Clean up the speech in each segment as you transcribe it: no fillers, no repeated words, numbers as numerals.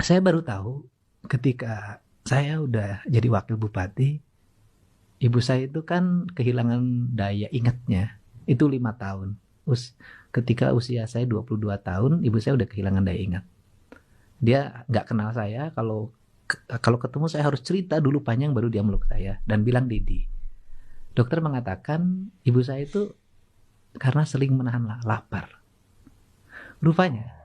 Saya baru tahu ketika saya udah jadi wakil bupati, ibu saya itu kan kehilangan daya ingatnya. Itu 5 tahun. Ketika usia saya 22 tahun, ibu saya udah kehilangan daya ingat. Dia nggak kenal saya, kalau ketemu saya harus cerita dulu panjang baru dia meluk saya dan bilang Didi. Dokter mengatakan ibu saya itu karena sering menahan lapar. Rupanya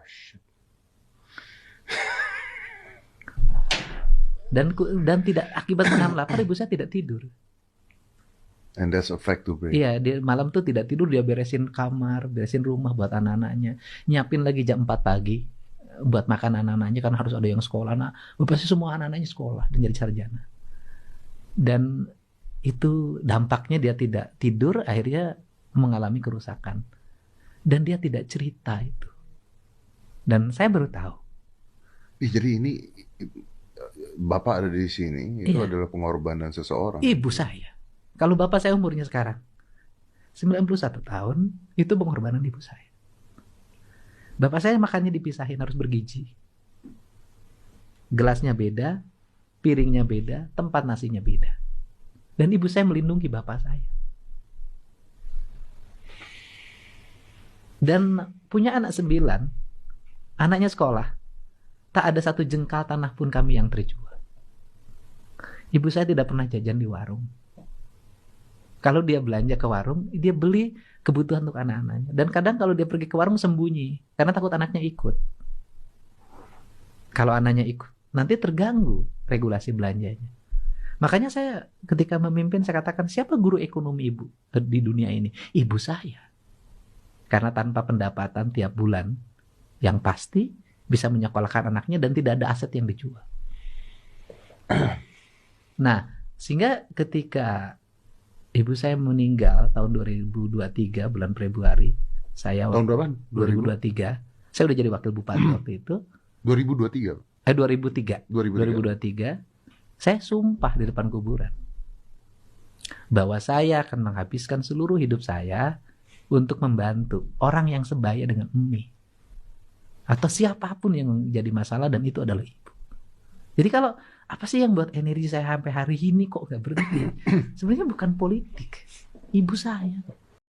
dan tidak akibat menahan lapar ibu saya tidak tidur. And that's a fact to bring. Iya, dia malam tuh tidak tidur, dia beresin kamar, beresin rumah buat anak-anaknya, nyiapin lagi jam 4 pagi buat makan anak-anaknya karena harus ada yang sekolah. Nah, pasti semua anak-anaknya sekolah dan jadi sarjana. Dan itu dampaknya dia tidak tidur, akhirnya mengalami kerusakan. Dan dia tidak cerita itu. Dan saya baru tahu. Jadi ini Bapak ada di sini, itu Iya. adalah pengorbanan seseorang. Ibu saya. Kalau bapak saya umurnya sekarang 91 tahun, itu pengorbanan ibu saya. Bapak saya makannya dipisahin, harus bergizi. Gelasnya beda, piringnya beda, tempat nasinya beda. Dan ibu saya melindungi bapak saya. Dan punya anak 9, anaknya sekolah. Tak ada satu jengkal tanah pun kami yang terjual. Ibu saya tidak pernah jajan di warung. Kalau dia belanja ke warung, dia beli kebutuhan untuk anak-anaknya. Dan kadang kalau dia pergi ke warung sembunyi, karena takut anaknya ikut. Kalau anaknya ikut, nanti terganggu regulasi belanjanya. Makanya saya ketika memimpin, saya katakan, siapa guru ekonomi ibu di dunia ini? Ibu saya. Karena tanpa pendapatan tiap bulan, yang pasti bisa menyekolahkan anaknya dan tidak ada aset yang dijual. Nah, sehingga ketika ibu saya meninggal tahun 2023 bulan Februari. Tahun berapa? 2023. Saya udah jadi wakil bupati waktu itu. 2023. 2003. Saya sumpah di depan kuburan bahwa saya akan menghabiskan seluruh hidup saya untuk membantu orang yang sebaya dengan Umi atau siapapun yang jadi masalah, dan itu adalah ibu. Jadi kalau apa sih yang buat energi saya sampai hari ini kok nggak berhenti? Sebenarnya bukan politik, ibu saya.